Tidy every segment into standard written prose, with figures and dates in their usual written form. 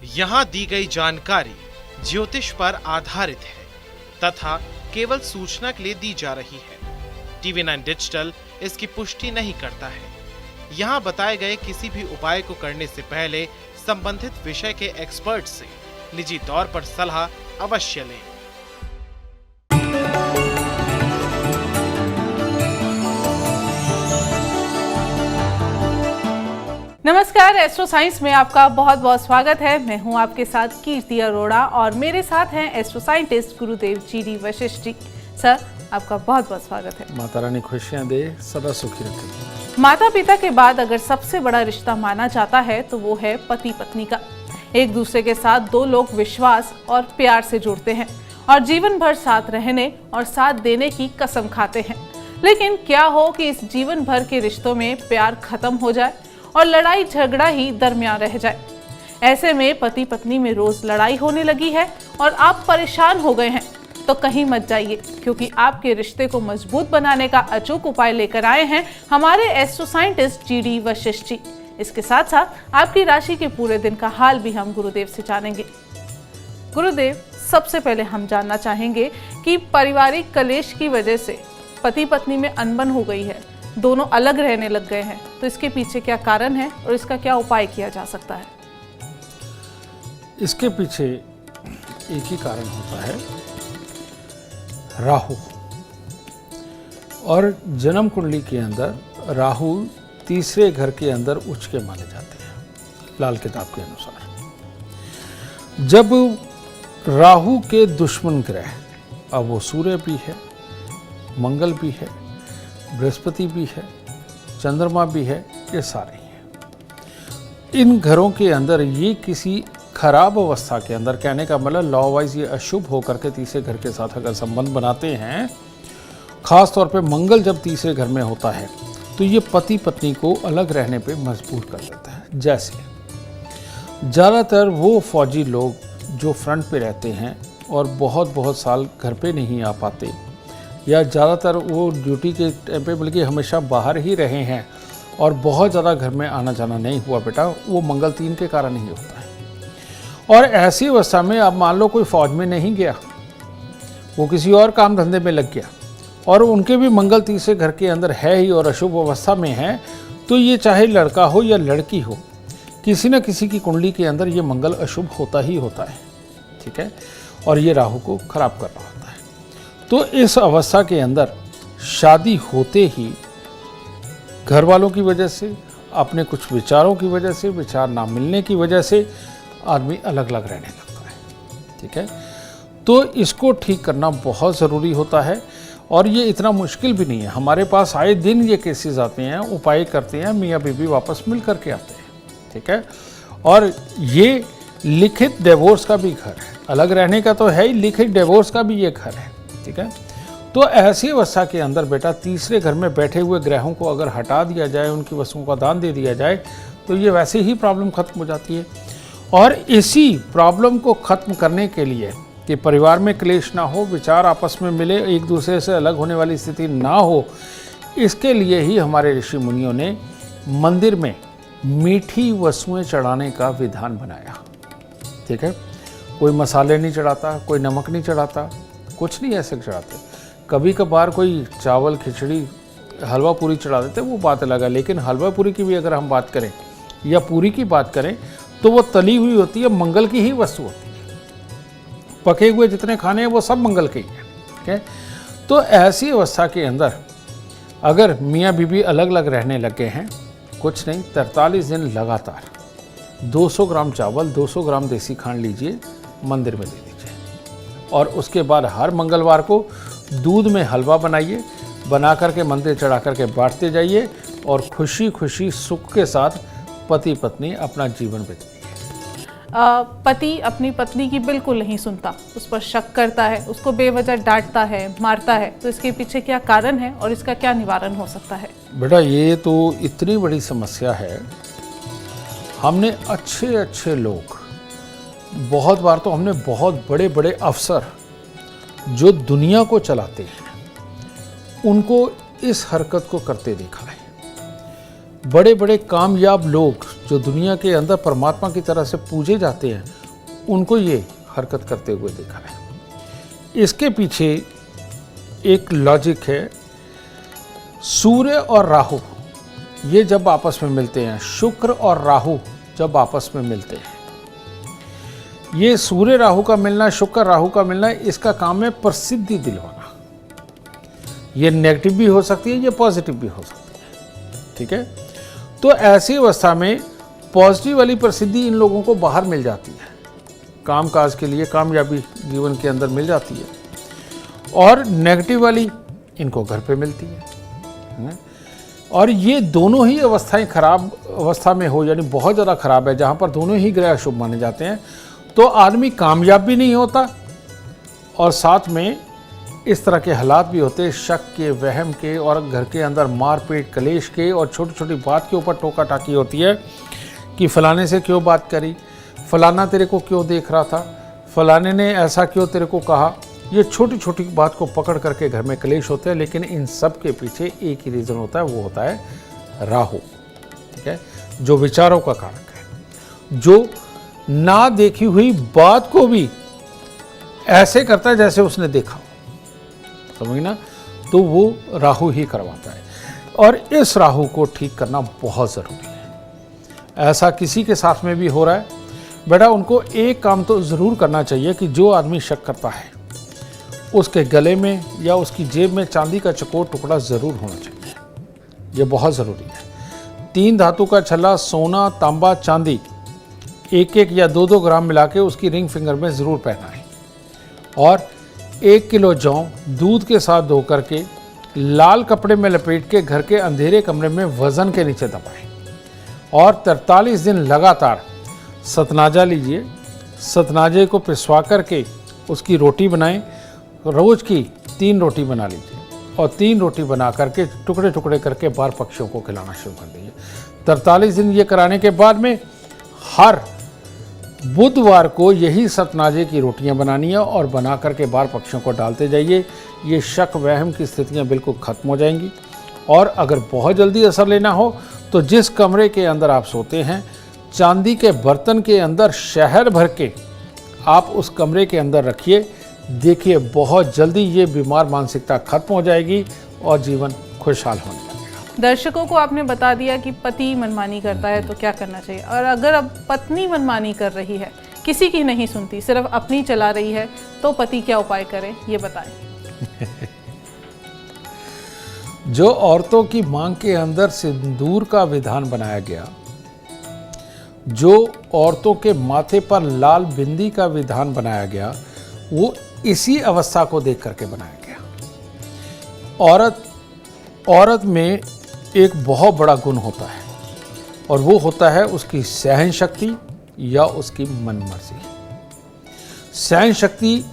यहाँ दी गई जानकारी ज्योतिष पर आधारित है तथा केवल सूचना के लिए दी जा रही है। TV9 डिजिटल इसकी पुष्टि नहीं करता है। यहाँ बताए गए किसी भी उपाय को करने से पहले संबंधित विषय के एक्सपर्ट से निजी तौर पर सलाह अवश्य लें। नमस्कार, एस्ट्रो साइंस में आपका बहुत बहुत स्वागत है। मैं हूं आपके साथ कीर्ति अरोड़ा और मेरे साथ हैं एस्ट्रो साइंटिस्ट गुरुदेव जी वशिष्ठ जी। सर, आपका बहुत बहुत स्वागत है। माता रानी खुशियां दे, सदा सुखी रखे। माता पिता के बाद अगर सबसे बड़ा रिश्ता माना जाता है तो वो है पति पत्नी का। एक दूसरे के साथ दो लोग विश्वास और प्यार से जुड़ते हैं और जीवन भर साथ रहने और साथ देने की कसम खाते हैं। लेकिन क्या हो कि इस जीवन भर के रिश्तों में प्यार खत्म हो जाए और लड़ाई झगड़ा ही दरमियान रह जाए। ऐसे में पति पत्नी में रोज लड़ाई होने लगी है और आप परेशान हो गए हैं, तो कहीं मत जाइए, क्योंकि आपके रिश्ते को मजबूत बनाने का अचूक उपाय लेकर आए हैं हमारे एस्ट्रो साइंटिस्ट जी वशिष्ठ जी। इसके साथ साथ आपकी राशि के पूरे दिन का हाल भी हम गुरुदेव से जानेंगे। गुरुदेव, सबसे पहले हम जानना चाहेंगे कि पारिवारिक कलेश की वजह से पति पत्नी में अनबन हो गई है, दोनों अलग रहने लग गए हैं, तो इसके पीछे क्या कारण है और इसका क्या उपाय किया जा सकता है? इसके पीछे एक ही कारण होता है, राहु। और जन्म कुंडली के अंदर राहु तीसरे घर के अंदर उच्च के माने जाते हैं, लाल किताब के अनुसार। जब राहु के दुश्मन ग्रह, अब वो सूर्य भी है, मंगल भी है, बृहस्पति भी है, चंद्रमा भी है, ये सारे हैं। इन घरों के अंदर ये किसी खराब अवस्था के अंदर, कहने का मतलब लॉ वाइज ये अशुभ होकर के तीसरे घर के साथ अगर संबंध बनाते हैं, खास तौर पे मंगल जब तीसरे घर में होता है तो ये पति पत्नी को अलग रहने पे मजबूर कर देता है। जैसे ज़्यादातर वो फौजी लोग जो फ्रंट पे रहते हैं और बहुत साल घर पे नहीं आ पाते, या ज़्यादातर वो ड्यूटी के टाइम पे बल्कि हमेशा बाहर ही रहे हैं और बहुत ज़्यादा घर में आना जाना नहीं हुआ बेटा, वो मंगल 3 के कारण ही होता है। और ऐसी अवस्था में अब मान लो कोई फौज में नहीं गया, वो किसी और काम धंधे में लग गया और उनके भी मंगल तीसरे घर के अंदर है ही और अशुभ अवस्था में है, तो ये चाहे लड़का हो या लड़की हो, किसी न किसी की कुंडली के अंदर ये मंगल अशुभ होता ही होता है, ठीक है। और ये राहु को खराब कर रहा होता है। तो इस अवस्था के अंदर शादी होते ही घर वालों की वजह से, अपने कुछ विचारों की वजह से, विचार ना मिलने की वजह से आदमी अलग अलग रहने लगता है, ठीक है। तो इसको ठीक करना बहुत ज़रूरी होता है और ये इतना मुश्किल भी नहीं है। हमारे पास आए दिन ये केसेस आते हैं, उपाय करते हैं, मियाँ बीवी वापस मिल करके आते हैं, ठीक है। और ये लिखित डिवोर्स का भी घर है, अलग रहने का तो है ही, लिखित डिवोर्स का भी ये घर है, ठीक है। तो ऐसी अवस्था के अंदर बेटा तीसरे घर में बैठे हुए ग्रहों को अगर हटा दिया जाए, उनकी वस्तुओं का दान दे दिया जाए, तो ये वैसे ही प्रॉब्लम खत्म हो जाती है। और इसी प्रॉब्लम को खत्म करने के लिए कि परिवार में क्लेश ना हो, विचार आपस में मिले, एक दूसरे से अलग होने वाली स्थिति ना हो, इसके लिए ही हमारे ऋषि मुनियों ने मंदिर में मीठी वस्तुएं चढ़ाने का विधान बनाया, ठीक है। कोई मसाले नहीं चढ़ाता, कोई नमक नहीं चढ़ाता, कुछ नहीं ऐसे चढ़ाते। कभी कभार कोई चावल, खिचड़ी, हलवा पूरी चढ़ा देते, वो बात अलग है। लेकिन हलवा पूरी की भी अगर हम बात करें या पूरी की बात करें तो वो तली हुई होती है, मंगल की ही वस्तु होती है। पके हुए जितने खाने हैं वो सब मंगल के ही हैं, ठीक है। तो ऐसी अवस्था के अंदर अगर मियाँ बीवी अलग अलग रहने लगे हैं, कुछ नहीं 43 दिन लगातार 200 ग्राम चावल, 200 ग्राम देसी खांड लीजिए, मंदिर में दे दीजिए। और उसके बाद हर मंगलवार को दूध में हलवा बनाइए, बना करके मंदिर चढ़ा करके बांटते जाइए और खुशी खुशी सुख के साथ पति पत्नी अपना जीवन बिताइए। पति अपनी पत्नी की बिल्कुल नहीं सुनता, उस पर शक करता है, उसको बेवजह डांटता है, मारता है, तो इसके पीछे क्या कारण है और इसका क्या निवारण हो सकता है? बेटा ये तो इतनी बड़ी समस्या है। हमने अच्छे लोग, बहुत बार तो हमने बहुत बड़े बड़े अफसर जो दुनिया को चलाते हैं उनको इस हरकत को करते देखा है। बड़े बड़े कामयाब लोग जो दुनिया के अंदर परमात्मा की तरह से पूजे जाते हैं, उनको ये हरकत करते हुए देखा है। इसके पीछे एक लॉजिक है। सूर्य और राहु ये जब आपस में मिलते हैं, शुक्र और राहु जब आपस में मिलते हैं, ये सूर्य राहु का मिलना, शुक्र राहु का मिलना, इसका काम है प्रसिद्धि दिलवाना। ये नेगेटिव भी हो सकती है, ये पॉजिटिव भी हो सकती है। ठीक है, तो ऐसी अवस्था में पॉजिटिव वाली प्रसिद्धि इन लोगों को बाहर मिल जाती है, काम काज के लिए कामयाबी जीवन के अंदर मिल जाती है, और नेगेटिव वाली इनको घर पे मिलती है। और ये दोनों ही अवस्थाएं खराब अवस्था में हो, यानी बहुत ज़्यादा खराब है, जहाँ पर दोनों ही ग्रह शुभ माने जाते हैं, तो आदमी कामयाब भी नहीं होता, और साथ में इस तरह के हालात भी होते हैं, शक के, वहम के, और घर के अंदर मारपीट, कलेश के, और छोटी छोटी बात के ऊपर टोका टाकी होती है कि फलाने से क्यों बात करी, फलाना तेरे को क्यों देख रहा था, फलाने ने ऐसा क्यों तेरे को कहा। ये छोटी छोटी बात को पकड़ करके घर में कलेश होते हैं, लेकिन इन सब के पीछे एक ही रीज़न होता है, वो होता है राहु। ठीक है, जो विचारों का कारक है, जो ना देखी हुई बात को भी ऐसे करता है जैसे उसने देखा, समझना, तो वो राहु ही करवाता है। और इस राहु को ठीक करना बहुत ज़रूरी है। ऐसा किसी के साथ में भी हो रहा है, बेटा उनको एक काम तो ज़रूर करना चाहिए कि जो आदमी शक करता है उसके गले में या उसकी जेब में चांदी का चकोर टुकड़ा ज़रूर होना चाहिए। ये बहुत ज़रूरी है। 3 धातु का छल्ला, सोना, तांबा, चांदी, 1-1 या 2-2 ग्राम मिला के उसकी रिंग फिंगर में ज़रूर पहनाएं, और 1 किलो जौ दूध के साथ धो करके लाल कपड़े में लपेट के घर के अंधेरे कमरे में वज़न के नीचे दबाएं, और 43 दिन लगातार सतनाजा लीजिए। सतनाजे को पिसवा करके उसकी रोटी बनाएं। रोज़ की 3 रोटी बना लीजिए, और 3 रोटी बना करके टुकड़े टुकड़े करके बाहर पक्षियों को खिलाना शुरू कर दीजिए। 43 दिन ये कराने के बाद में हर बुधवार को यही सतनाजे की रोटियां बनानी है, और बना करके बाहर पक्षियों को डालते जाइए। ये शक वहम की स्थितियां बिल्कुल ख़त्म हो जाएंगी। और अगर बहुत जल्दी असर लेना हो तो जिस कमरे के अंदर आप सोते हैं, चांदी के बर्तन के अंदर शहद भर के आप उस कमरे के अंदर रखिए। देखिए बहुत जल्दी ये बीमार मानसिकता खत्म हो जाएगी और जीवन खुशहाल होने लगेगा। दर्शकों को आपने बता दिया कि पति मनमानी करता है तो क्या करना चाहिए, और अगर अब पत्नी मनमानी कर रही है, किसी की नहीं सुनती, सिर्फ अपनी चला रही है, तो पति क्या उपाय करे, ये बताएं। जो औरतों की मांग के अंदर सिंदूर का विधान बनाया गया, जो औरतों के माथे पर लाल बिंदी का विधान बनाया गया, वो इसी अवस्था को देख करके बनाया गया। औरत में एक बहुत बड़ा गुण होता है, और वो होता है उसकी सहन शक्ति या उसकी मनमर्जी। सहन शक्ति,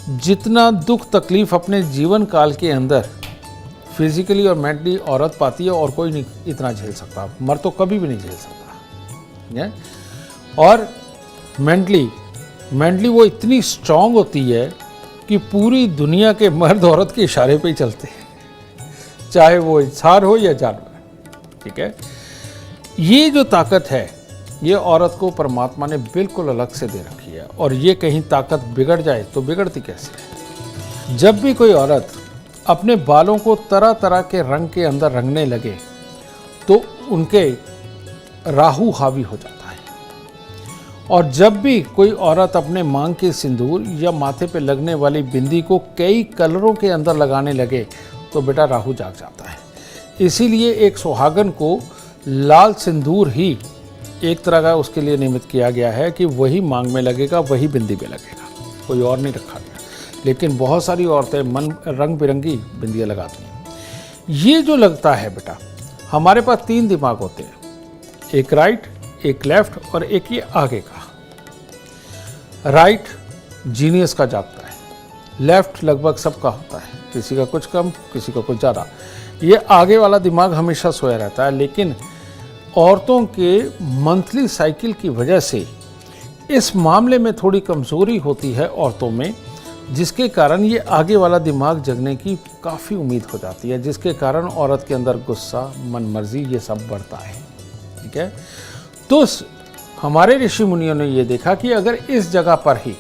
जितना दुख तकलीफ अपने जीवन काल के अंदर फिजिकली और मेंटली औरत पाती है, और कोई नहीं इतना झेल सकता, मर्द तो कभी भी नहीं झेल सकता। और मेंटली वो इतनी स्ट्रांग होती है कि पूरी दुनिया के मर्द औरत के इशारे पे ही चलते हैं, चाहे वो इंसान हो या जानवर। ठीक है, ये जो ताकत है, ये औरत को परमात्मा ने बिल्कुल अलग से दे रखी है। और ये कहीं ताकत बिगड़ जाए तो बिगड़ती कैसे है। जब भी कोई औरत अपने बालों को तरह तरह के रंग के अंदर रंगने लगे, तो उनके राहु हावी हो जाता है। और जब भी कोई औरत अपने मांग के सिंदूर या माथे पे लगने वाली बिंदी को कई कलरों के अंदर लगाने लगे, तो बेटा राहु जाग जाता है। इसीलिए एक सुहागन को लाल सिंदूर ही एक तरह का उसके लिए निमित्त किया गया है कि वही मांग में लगेगा, वही बिंदी में लगेगा, कोई और नहीं रखा गया। लेकिन बहुत सारी औरतें रंग बिरंगी बिंदियाँ लगाती हैं। ये जो लगता है बेटा, हमारे पास 3 दिमाग होते हैं, एक राइट, एक लेफ्ट और एक ये आगे का। राइट जीनियस का जागता है, लेफ्ट लगभग सबका होता है, किसी का कुछ कम, किसी का कुछ ज़्यादा। ये आगे वाला दिमाग हमेशा सोया रहता है। लेकिन औरतों के मंथली साइकिल की वजह से इस मामले में थोड़ी कमज़ोरी होती है औरतों में, जिसके कारण ये आगे वाला दिमाग जगने की काफ़ी उम्मीद हो जाती है, जिसके कारण औरत के अंदर गुस्सा, मनमर्जी ये सब बढ़ता है। ठीक है, तो हमारे ऋषि मुनियों ने ये देखा कि अगर इस जगह पर ही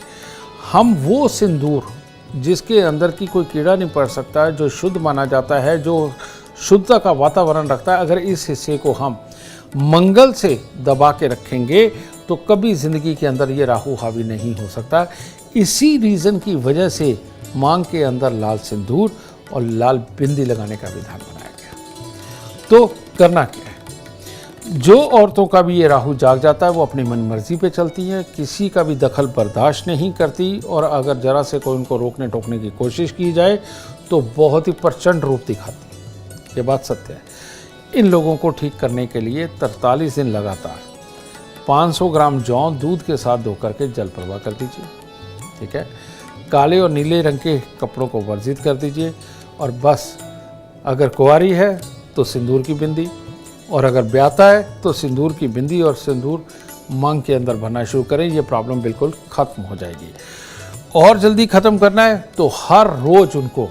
हम वो सिंदूर जिसके अंदर की कोई कीड़ा नहीं पड़ सकता है, जो शुद्ध माना जाता है, जो शुद्धता का वातावरण रखता है, अगर इस हिस्से को हम मंगल से दबा के रखेंगे तो कभी जिंदगी के अंदर ये राहु हावी नहीं हो सकता। इसी रीज़न की वजह से मांग के अंदर लाल सिंदूर और लाल बिंदी लगाने का विधान बनाया गया। तो करना क्या है, जो औरतों का भी ये राहु जाग जाता है वो अपनी मन मर्जी पे चलती हैं, किसी का भी दखल बर्दाश्त नहीं करती, और अगर जरा से कोई उनको रोकने टोकने की कोशिश की जाए तो बहुत ही प्रचंड रूप दिखाती है। ये बात सत्य है। इन लोगों को ठीक करने के लिए 43 दिन लगातार 500 ग्राम जौ दूध के साथ धो करके जल प्रवाह कर दीजिए। ठीक है, काले और नीले रंग के कपड़ों को वर्जित कर दीजिए, और बस अगर कुंवारी है तो सिंदूर की बिंदी, और अगर ब्याता है तो सिंदूर की बिंदी और सिंदूर मांग के अंदर भरना शुरू करें। ये प्रॉब्लम बिल्कुल ख़त्म हो जाएगी। और जल्दी ख़त्म करना है तो हर रोज़ उनको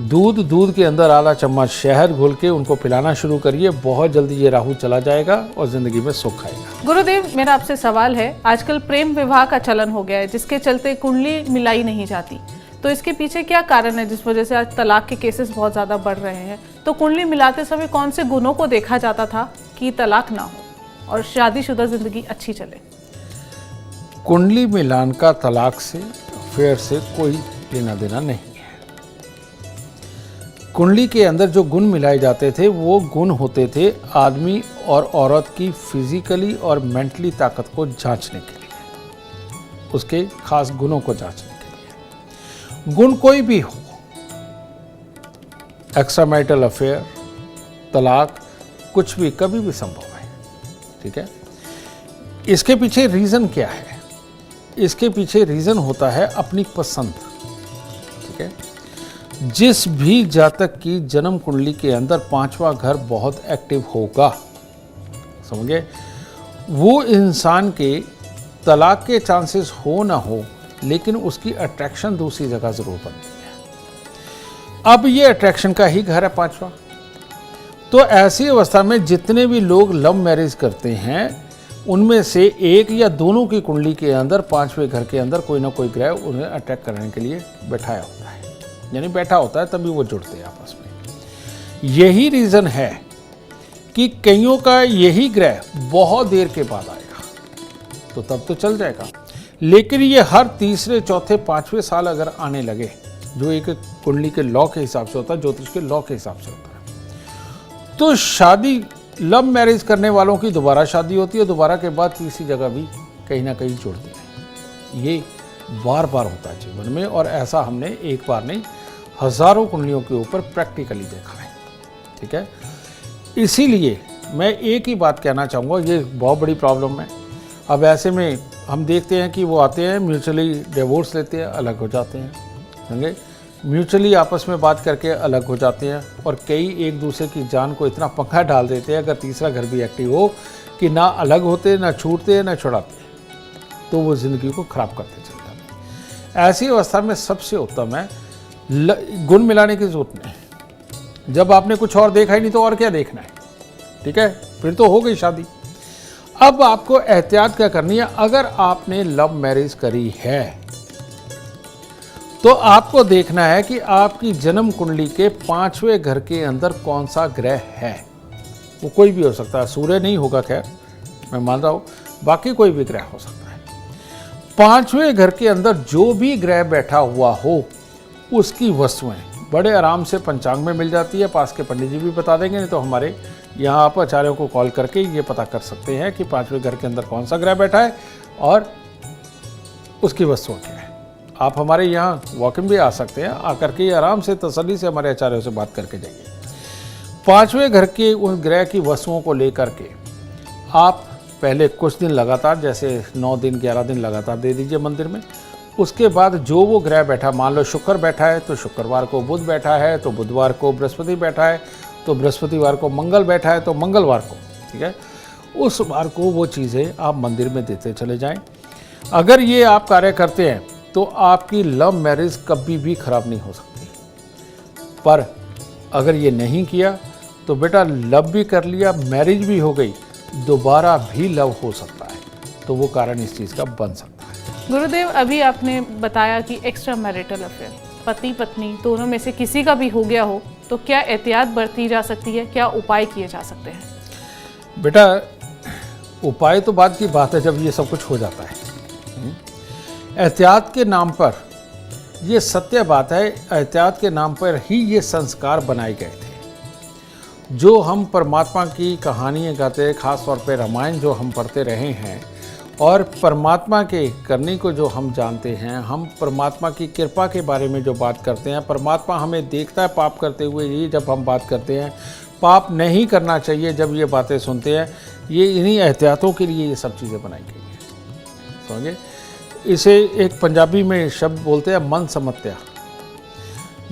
दूध के अंदर आधा चम्मच शहद घोल के उनको पिलाना शुरू करिए। बहुत जल्दी ये राहु चला जाएगा और ज़िंदगी में सुख आएगा। गुरुदेव, मेरा आपसे सवाल है, आजकल प्रेम विवाह का चलन हो गया है जिसके चलते कुंडली मिलाई नहीं जाती, तो इसके पीछे क्या कारण है जिस वजह से आज तलाक के केसेस बहुत ज़्यादा बढ़ रहे हैं? तो कुंडली मिलाते समय कौन से गुणों को देखा जाता था कि तलाक ना हो और शादीशुदा जिंदगी अच्छी चले? कुंडली मिलान का तलाक से, अफेयर से कोई लेना देना नहीं है। कुंडली के अंदर जो गुण मिलाए जाते थे वो गुण होते थे आदमी और औरत की फिजिकली और मेंटली ताकत को जांचने के लिए, उसके खास गुणों को जांचने के लिए। गुण कोई भी हो, एक्स्ट्रामैरिटल अफेयर, तलाक, कुछ भी कभी भी संभव है। ठीक है, इसके पीछे रीज़न क्या है? इसके पीछे रीज़न होता है अपनी पसंद। ठीक है, जिस भी जातक की जन्म कुंडली के अंदर 5वां घर बहुत एक्टिव होगा, समझे, वो इंसान के तलाक के चांसेस हो ना हो, लेकिन उसकी अट्रैक्शन दूसरी जगह जरूर बनती है। अब ये अट्रैक्शन का ही घर है 5वां। तो ऐसी अवस्था में जितने भी लोग लव मैरिज करते हैं उनमें से एक या दोनों की कुंडली के अंदर 5वें घर के अंदर कोई ना कोई ग्रह उन्हें अटैक करने के लिए बैठाया होता है, यानी बैठा होता है, तभी वो जुड़ते हैं आपस में। यही रीज़न है कि कईयों का यही ग्रह बहुत देर के बाद आएगा, तो तब तो चल जाएगा, लेकिन ये हर तीसरे, चौथे, 5वें साल अगर आने लगे, जो एक कुंडली के लॉ के हिसाब से होता है, ज्योतिष के लॉ के हिसाब से होता है, तो शादी, लव मैरिज करने वालों की दोबारा शादी होती है, दोबारा के बाद तीसरी जगह भी कहीं ना कहीं जुड़ती है। ये बार बार होता है जीवन में, और ऐसा हमने एक बार नहीं, हजारों कुंडलियों के ऊपर प्रैक्टिकली देखा है। ठीक है, इसीलिए मैं एक ही बात कहना चाहूँगा, ये बहुत बड़ी प्रॉब्लम है। अब ऐसे में हम देखते हैं कि वो आते हैं, म्यूचुअली डिवोर्स लेते हैं, अलग हो जाते हैं, समझे, म्यूचुअली आपस में बात करके अलग हो जाते हैं, और कई एक दूसरे की जान को इतना पंखा डाल देते हैं, अगर तीसरा घर भी एक्टिव हो, कि ना अलग होते, ना छूटते, ना छुड़ाते, तो वो ज़िंदगी को ख़राब करते चले जाते हैं। ऐसी अवस्था में सबसे उत्तम है गुण मिलाने की जरूरत नहीं। जब आपने कुछ और देखा ही नहीं तो और क्या देखना है? ठीक है, फिर तो हो गई शादी। अब आपको एहतियात क्या करनी है? अगर आपने लव मैरिज करी है तो आपको देखना है कि आपकी जन्म कुंडली के 5वें घर के अंदर कौन सा ग्रह है। वो कोई भी हो सकता है, सूर्य नहीं होगा, खैर मैं मान रहा हूं, बाकी कोई भी ग्रह हो सकता है। 5वें घर के अंदर जो भी ग्रह बैठा हुआ हो, उसकी वस्तुएं बड़े आराम से पंचांग में मिल जाती है। पास के पंडित जी भी बता देंगे, नहीं तो हमारे यहाँ आप आचार्यों को कॉल करके ये पता कर सकते हैं कि 5वें घर के अंदर कौन सा ग्रह बैठा है और उसकी वस्तुएं क्या है। आप हमारे यहाँ वॉकिंग भी आ सकते हैं, आकर के आराम से तसल्ली से हमारे आचार्यों से बात करके जाइए। 5वें घर के उन ग्रह की वस्तुओं को लेकर के आप पहले कुछ दिन लगातार, जैसे 9 दिन 11 दिन लगातार दे दीजिए मंदिर में। उसके बाद जो वो ग्रह बैठा, मान लो शुक्र बैठा है तो शुक्रवार को बुध बैठा है, तो बुधवार को बृहस्पति बैठा है, तो बृहस्पतिवार को मंगल बैठा है, तो मंगलवार को, ठीक है, उस बार को वो चीज़ें आप मंदिर में देते चले जाएं। अगर ये आप कार्य करते हैं तो आपकी लव मैरिज कभी भी खराब नहीं हो सकती। पर अगर ये नहीं किया तो बेटा लव भी कर लिया, मैरिज भी हो गई, दोबारा भी लव हो सकता है, तो वो कारण इस चीज़ का बन सकता है। गुरुदेव, अभी आपने बताया कि एक्स्ट्रा मैरिटल अफेयर पति पत्नी दोनों में से किसी का भी हो गया हो तो क्या एहतियात बरती जा सकती है, क्या उपाय किए जा सकते हैं? बेटा, उपाय तो बाद की बात है जब ये सब कुछ हो जाता है। एहतियात के नाम पर, ये सत्य बात है, एहतियात के नाम पर ही ये संस्कार बनाए गए थे। जो हम परमात्मा की कहानियाँ गाते हैं, खास तौर पे रामायण जो हम पढ़ते रहे हैं, और परमात्मा के करने को जो हम जानते हैं, हम परमात्मा की कृपा के बारे में जो बात करते हैं, परमात्मा हमें देखता है पाप करते हुए, ये जब हम बात करते हैं, पाप नहीं करना चाहिए जब ये बातें सुनते हैं, ये इन्हीं एहतियातों के लिए ये सब चीज़ें बनाई गई हैं। समझे? इसे एक पंजाबी में शब्द बोलते हैं मन समत्या,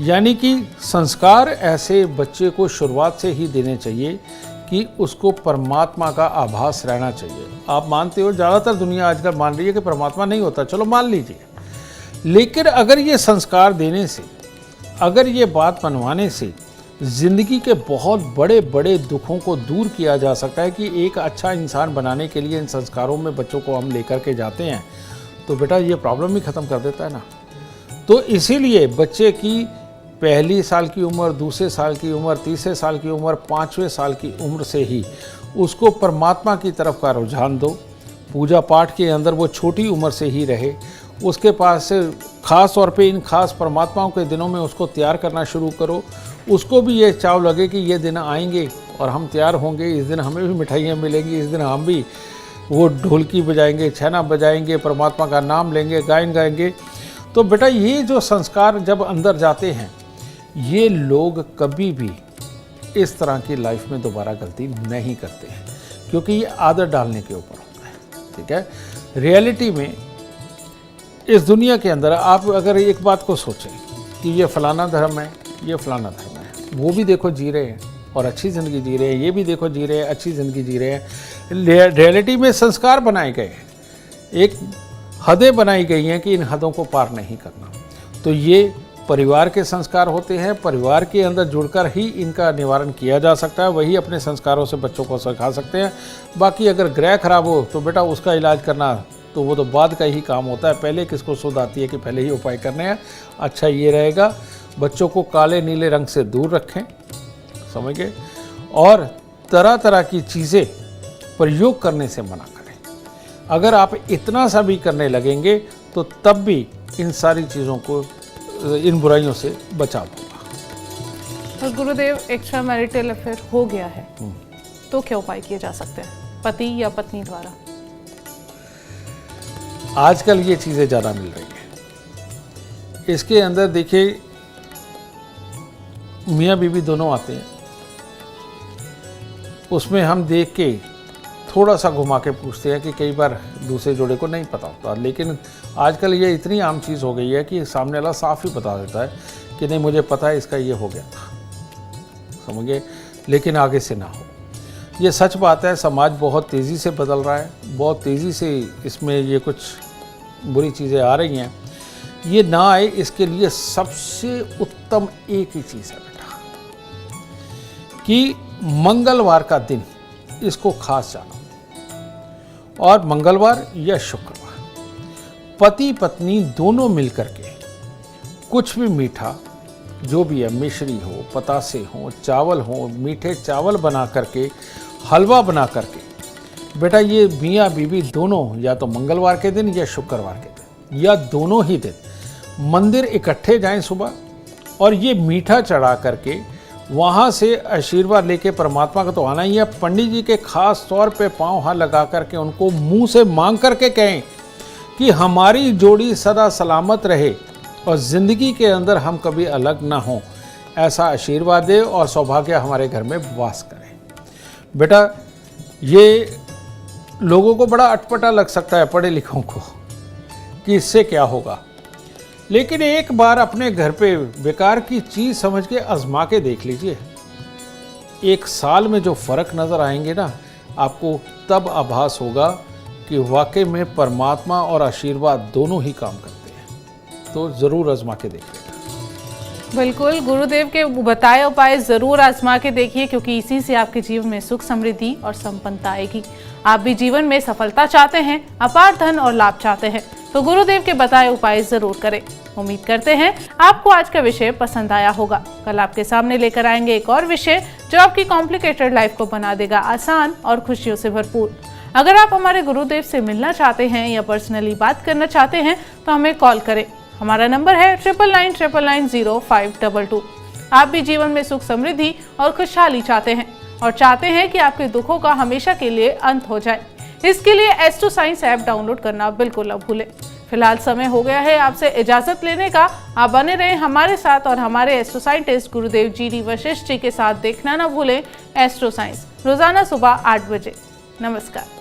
यानी कि संस्कार ऐसे बच्चे को शुरुआत से ही देने चाहिए कि उसको परमात्मा का आभास रहना चाहिए। आप मानते हो, ज़्यादातर दुनिया आजकल मान रही है कि परमात्मा नहीं होता, चलो मान लीजिए, लेकिन अगर ये संस्कार देने से, अगर ये बात मनवाने से ज़िंदगी के बहुत बड़े बड़े दुखों को दूर किया जा सकता है कि एक अच्छा इंसान बनाने के लिए इन संस्कारों में बच्चों को हम लेकर के जाते हैं, तो बेटा ये प्रॉब्लम ही ख़त्म कर देता है ना। तो इसीलिए बच्चे की पहली साल की उम्र, दूसरे साल की उम्र, तीसरे साल की उम्र, 5वें साल की उम्र से ही उसको परमात्मा की तरफ का रुझान दो। पूजा पाठ के अंदर वो छोटी उम्र से ही रहे, उसके पास से ख़ास तौर पे इन खास परमात्माओं के दिनों में उसको तैयार करना शुरू करो। उसको भी ये चाव लगे कि ये दिन आएंगे और हम तैयार होंगे, इस दिन हमें भी मिठाइयाँ मिलेंगी, इस दिन हम भी वो ढोलकी बजाएंगे, छेना बजाएंगे, परमात्मा का नाम लेंगे, गायन गाएंगे। तो बेटा ये जो संस्कार जब अंदर जाते हैं, ये लोग कभी भी इस तरह की लाइफ में दोबारा गलती नहीं करते हैं, क्योंकि ये आदत डालने के ऊपर होता है। ठीक है? रियलिटी में इस दुनिया के अंदर आप अगर एक बात को सोचें कि ये फलाना धर्म है, ये फलाना धर्म है, वो भी देखो जी रहे हैं और अच्छी ज़िंदगी जी रहे हैं, ये भी देखो जी रहे हैं, अच्छी ज़िंदगी जी रहे हैं। रियलिटी में संस्कार बनाए गए हैं, एक हदें बनाई गई हैं कि इन हदों को पार नहीं करना। तो ये परिवार के संस्कार होते हैं, परिवार के अंदर जुड़कर ही इनका निवारण किया जा सकता है, वही अपने संस्कारों से बच्चों को सिखा सकते हैं। बाकी अगर ग्रह खराब हो तो बेटा उसका इलाज करना तो वो तो बाद का ही काम होता है, पहले किसको सुध आती है कि पहले ही उपाय करने हैं। अच्छा ये रहेगा, बच्चों को काले नीले रंग से दूर रखें, समझ गए, और तरह तरह की चीज़ें प्रयोग करने से मना करें। अगर आप इतना सा भी करने लगेंगे तो तब भी इन सारी चीज़ों को, इन बुराइयों से बचाव होगा। और गुरुदेव, एक्स्ट्रा मैरिटल अफेयर हो गया है तो क्या उपाय किए जा सकते हैं पति या पत्नी द्वारा? आजकल ये चीज़ें ज़्यादा मिल रही हैं। इसके अंदर देखिए, मियाँ बीवी दोनों आते हैं, उसमें हम देख के थोड़ा सा घुमा के पूछते हैं कि कई बार दूसरे जोड़े को नहीं पता होता, लेकिन आजकल ये इतनी आम चीज़ हो गई है कि सामने वाला साफ ही बता देता है कि नहीं मुझे पता है इसका ये हो गया था, समझिए, लेकिन आगे से ना हो। ये सच बात है, समाज बहुत तेज़ी से बदल रहा है, बहुत तेज़ी से इसमें ये कुछ बुरी चीज़ें आ रही हैं। ये ना आए इसके लिए सबसे उत्तम एक ही चीज़ है बेटा, कि मंगलवार का दिन इसको खास जानो, और मंगलवार या शुक्रवार पति पत्नी दोनों मिलकर के कुछ भी मीठा जो भी है, मिश्री हो, पतासे हो, चावल हो, मीठे चावल बना करके, हलवा बना करके, बेटा ये मियाँ बीवी दोनों या तो मंगलवार के दिन या शुक्रवार के दिन या दोनों ही दिन मंदिर इकट्ठे जाएं सुबह, और ये मीठा चढ़ा करके वहाँ से आशीर्वाद लेके, परमात्मा का तो आना ही है, पंडित जी के खास तौर पे पाँव हाथ लगा करके उनको मुंह से मांग करके कहें कि हमारी जोड़ी सदा सलामत रहे और ज़िंदगी के अंदर हम कभी अलग ना हों, ऐसा आशीर्वाद दे और सौभाग्य हमारे घर में वास करे। बेटा ये लोगों को बड़ा अटपटा लग सकता है, पढ़े लिखों को, कि इससे क्या होगा, लेकिन एक बार अपने घर पे बेकार की चीज़ समझ के आजमा के देख लीजिए। एक साल में जो फ़र्क नज़र आएंगे ना, आपको तब आभास होगा कि वाकई में परमात्मा और आशीर्वाद दोनों ही काम करते हैं। तो ज़रूर आजमा के देखिएगा। बिल्कुल, गुरुदेव के बताए उपाय जरूर आजमा के देखिए, क्योंकि इसी से आपके जीवन में सुख, समृद्धि और संपन्नता आएगी। आप भी जीवन में सफलता चाहते हैं, अपार धन और लाभ चाहते हैं, तो गुरुदेव के बताए उपाय जरूर करें। उम्मीद करते हैं आपको आज का विषय पसंद आया होगा। कल आपके सामने लेकर आएंगे एक और विषय जो आपकी कॉम्प्लिकेटेड लाइफ को बना देगा आसान और खुशियों से भरपूर। अगर आप हमारे गुरुदेव से मिलना चाहते हैं या पर्सनली बात करना चाहते हैं तो हमें कॉल करें। हमारा नंबर है 9999900522। आप भी जीवन में सुख, समृद्धि और खुशहाली चाहते हैं और चाहते हैं कि आपके दुखों का हमेशा के लिए अंत हो जाए। इसके लिए एस्ट्रो साइंस ऐप डाउनलोड करना बिल्कुल न भूलें। फिलहाल समय हो गया है आपसे इजाजत लेने का। आप बने रहें हमारे साथ और हमारे एस्ट्रो साइंटिस्ट गुरुदेव GD वशिष्ठ जी के साथ देखना ना भूलें एस्ट्रो साइंस, रोजाना सुबह 8 बजे। नमस्कार।